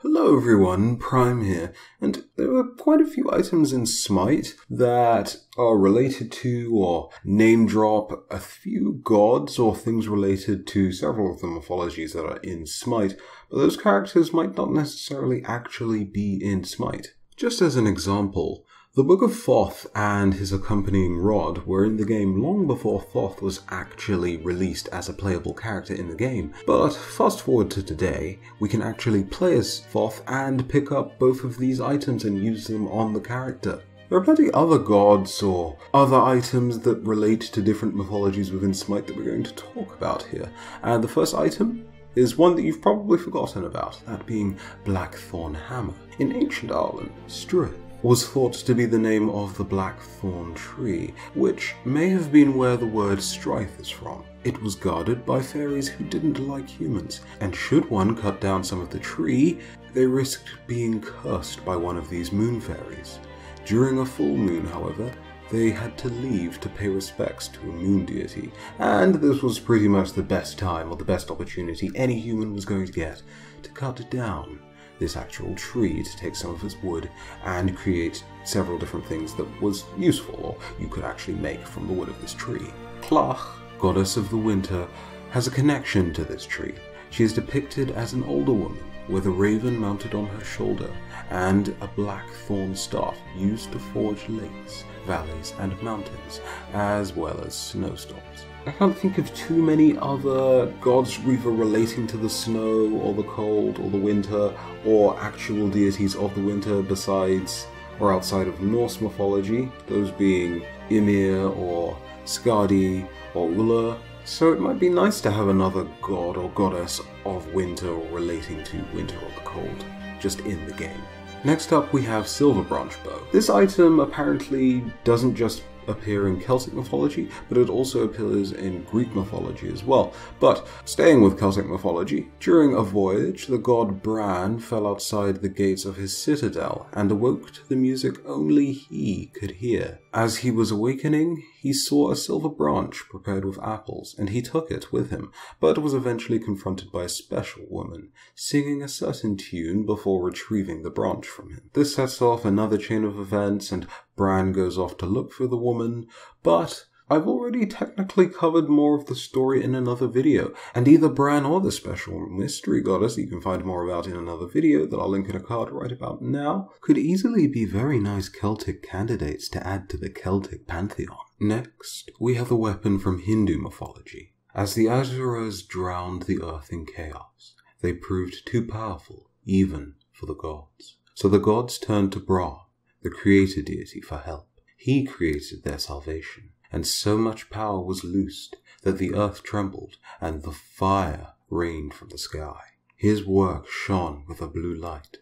Hello everyone, Prime here, and there are quite a few items in Smite that are related to or name drop a few gods or things related to several of the mythologies that are in Smite, but those characters might not necessarily actually be in Smite. Just as an example, the Book of Thoth and his accompanying rod were in the game long before Thoth was actually released as a playable character in the game, but fast forward to today, we can actually play as Thoth and pick up both of these items and use them on the character. There are plenty other gods or other items that relate to different mythologies within Smite that we're going to talk about here, and the first item is one that you've probably forgotten about, that being Blackthorn Hammer. In ancient Ireland, Struth was thought to be the name of the blackthorn tree, which may have been where the word strife is from. It was guarded by fairies who didn't like humans, and should one cut down some of the tree, they risked being cursed by one of these moon fairies. During a full moon, however, they had to leave to pay respects to a moon deity, and this was pretty much the best time or the best opportunity any human was going to get to cut down this actual tree, to take some of its wood and create several different things that was useful or you could actually make from the wood of this tree. Tlach, goddess of the winter, has a connection to this tree. She is depicted as an older woman with a raven mounted on her shoulder and a blackthorn staff used to forge lakes, valleys and mountains, as well as snowstorms. I can't think of too many other gods either relating to the snow or the cold or the winter or actual deities of the winter besides or outside of Norse mythology, those being Ymir or Skadi or Ulla. So it might be nice to have another god or goddess of winter or relating to winter or the cold just in the game. Next up we have Silver Branch Bow. This item apparently doesn't just appear in Celtic mythology, but it also appears in Greek mythology as well. But staying with Celtic mythology, during a voyage, the god Bran fell outside the gates of his citadel and awoke to the music only he could hear. As he was awakening, he saw a silver branch prepared with apples, and he took it with him, but was eventually confronted by a special woman, singing a certain tune before retrieving the branch from him. This sets off another chain of events, and Bran goes off to look for the woman, but I've already technically covered more of the story in another video, and either Bran or the special mystery goddess you can find more about in another video that I'll link in a card right about now, could easily be very nice Celtic candidates to add to the Celtic pantheon. Next, we have the weapon from Hindu mythology. As the Asuras drowned the earth in chaos, they proved too powerful, even for the gods. So the gods turned to Bra, the creator deity, for help. He created their salvation, and so much power was loosed that the earth trembled and the fire rained from the sky. His work shone with a blue light.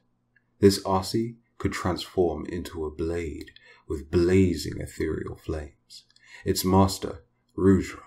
This Asi could transform into a blade with blazing ethereal flames. Its master, Rudra,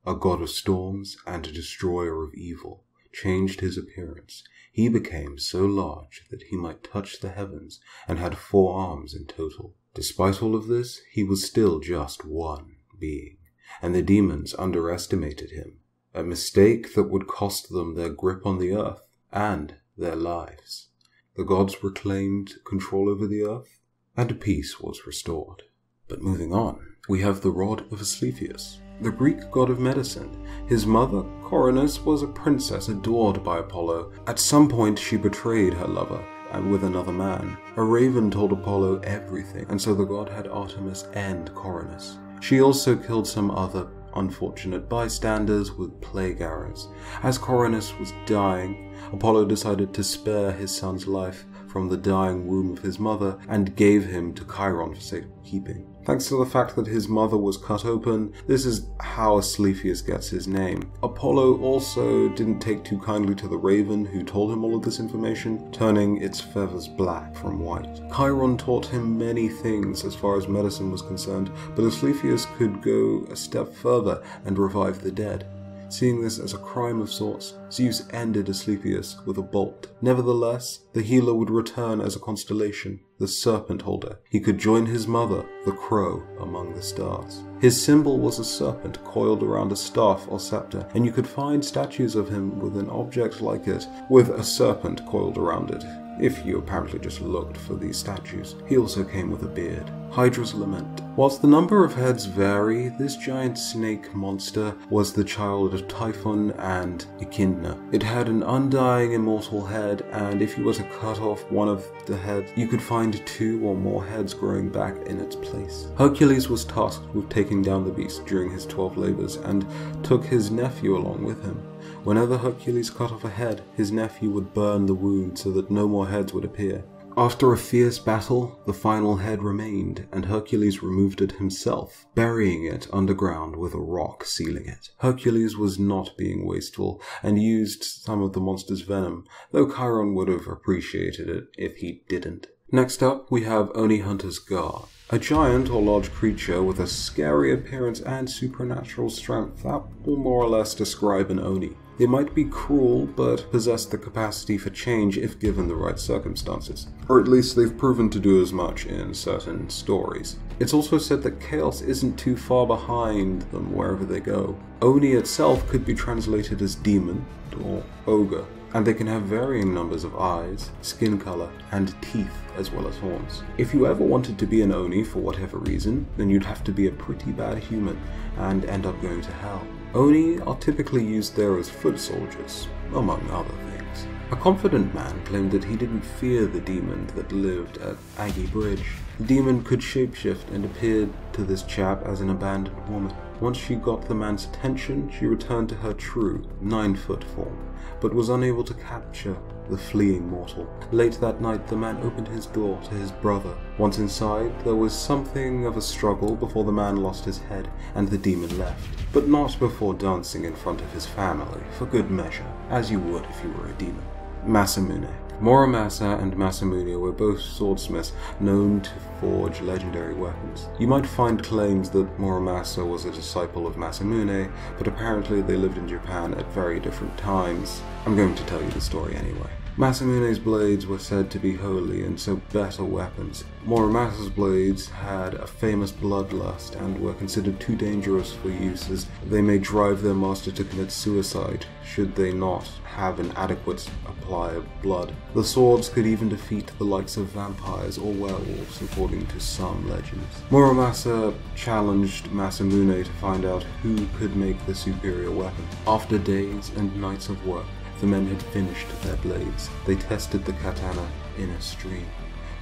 a god of storms and a destroyer of evil, changed his appearance. He became so large that he might touch the heavens and had 4 arms in total. Despite all of this, he was still just one being, and the demons underestimated him, a mistake that would cost them their grip on the earth and their lives. The gods reclaimed control over the earth, and peace was restored. But moving on, we have the Rod of Asclepius, the Greek god of medicine. His mother, Coronis, was a princess adored by Apollo. At some point she betrayed her lover, and with another man. A raven told Apollo everything, and so the god had Artemis end Coronis. She also killed some other unfortunate bystanders with plague arrows. As Coronis was dying, Apollo decided to spare his son's life from the dying womb of his mother and gave him to Chiron for safekeeping. Thanks to the fact that his mother was cut open, this is how Asclepius gets his name. Apollo also didn't take too kindly to the raven who told him all of this information, turning its feathers black from white. Chiron taught him many things as far as medicine was concerned, but Asclepius could go a step further and revive the dead. Seeing this as a crime of sorts, Zeus ended Asclepius with a bolt. Nevertheless, the healer would return as a constellation, the serpent holder. He could join his mother, the crow, among the stars. His symbol was a serpent coiled around a staff or scepter, and you could find statues of him with an object like it, with a serpent coiled around it. if you apparently just looked for these statues. He also came with a beard. Hydra's Lament. Whilst the number of heads vary, this giant snake monster was the child of Typhon and Echidna. It had an undying immortal head, and if you were to cut off one of the heads, you could find 2 or more heads growing back in its place. Hercules was tasked with taking down the beast during his 12 labors, and took his nephew along with him. Whenever Hercules cut off a head, his nephew would burn the wound so that no more heads would appear. After a fierce battle, the final head remained, and Hercules removed it himself, burying it underground with a rock sealing it. Hercules was not being wasteful, and used some of the monster's venom, though Chiron would have appreciated it if he didn't. Next up, we have Oni Hunter's Guard. A giant or large creature with a scary appearance and supernatural strength that will more or less describe an Oni. They might be cruel, but possess the capacity for change if given the right circumstances. Or at least they've proven to do as much in certain stories. It's also said that chaos isn't too far behind them wherever they go. Oni itself could be translated as demon or ogre, and they can have varying numbers of eyes, skin color, and teeth, as well as horns. If you ever wanted to be an Oni for whatever reason, then you'd have to be a pretty bad human and end up going to hell. Oni are typically used there as foot soldiers, among other things. A confident man claimed that he didn't fear the demon that lived at Aggie Bridge. The demon could shapeshift and appeared to this chap as an abandoned woman. Once she got the man's attention, she returned to her true 9-foot form, but was unable to capture the fleeing mortal. Late that night, the man opened his door to his brother. Once inside, there was something of a struggle before the man lost his head and the demon left, but not before dancing in front of his family, for good measure, as you would if you were a demon. Masamune. Muramasa and Masamune were both swordsmiths known to forge legendary weapons. You might find claims that Muramasa was a disciple of Masamune, but apparently they lived in Japan at very different times. I'm going to tell you the story anyway. Masamune's blades were said to be holy and so better weapons. Muramasa's blades had a famous bloodlust and were considered too dangerous for use, as they may drive their master to commit suicide should they not have an adequate supply of blood. The swords could even defeat the likes of vampires or werewolves, according to some legends. Muramasa challenged Masamune to find out who could make the superior weapon. After days and nights of work, the men had finished their blades. They tested the katana in a stream.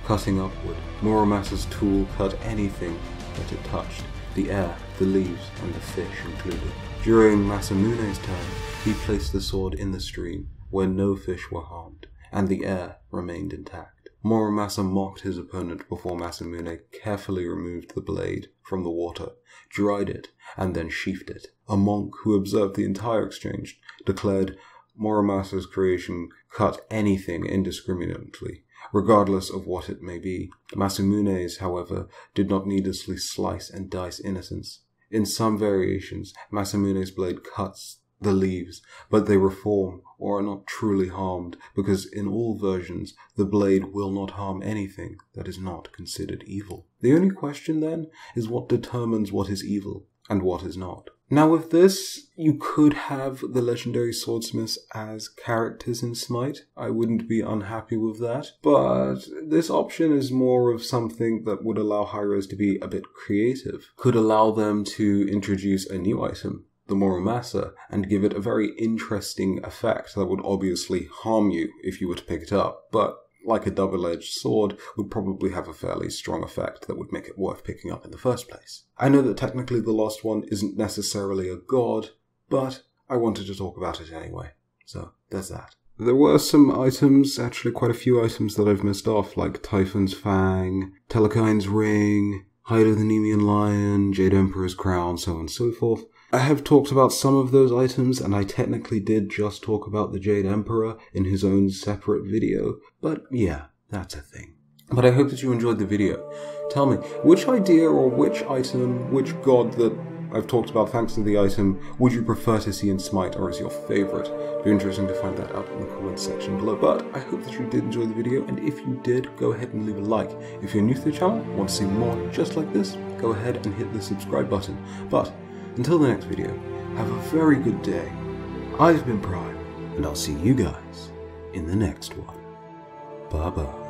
Cutting upward, Muramasa's tool cut anything that it touched, the air, the leaves, and the fish included. During Masamune's turn, he placed the sword in the stream, where no fish were harmed, and the air remained intact. Muramasa mocked his opponent before Masamune carefully removed the blade from the water, dried it, and then sheathed it. A monk who observed the entire exchange declared Muramasa's creation cut anything indiscriminately, regardless of what it may be. Masamune's, however, did not needlessly slice and dice innocence. In some variations, Masamune's blade cuts the leaves, but they reform or are not truly harmed, because in all versions, the blade will not harm anything that is not considered evil. The only question then is what determines what is evil and what is not. Now with this, you could have the legendary swordsmiths as characters in Smite. I wouldn't be unhappy with that, but this option is more of something that would allow heroes to be a bit creative. Could allow them to introduce a new item, the Muramasa, and give it a very interesting effect that would obviously harm you if you were to pick it up, but like a double-edged sword, would probably have a fairly strong effect that would make it worth picking up in the first place. I know that technically the last one isn't necessarily a god, but I wanted to talk about it anyway, so there's that. There were some items, actually quite a few items that I've missed off, like Typhon's Fang, Telekine's Ring, Hide of the Nemean Lion, Jade Emperor's Crown, so on and so forth. I have talked about some of those items, and I technically did just talk about the Jade Emperor in his own separate video, but yeah, that's a thing. But I hope that you enjoyed the video. Tell me, which idea or which item, which god that I've talked about thanks to the item, would you prefer to see in Smite, or is your favourite? It'd be interesting to find that out in the comments section below, but I hope that you did enjoy the video, and if you did, go ahead and leave a like. If you're new to the channel, want to see more just like this, go ahead and hit the subscribe button. But until the next video, have a very good day. I've been Prime, and I'll see you guys in the next one. Bye bye.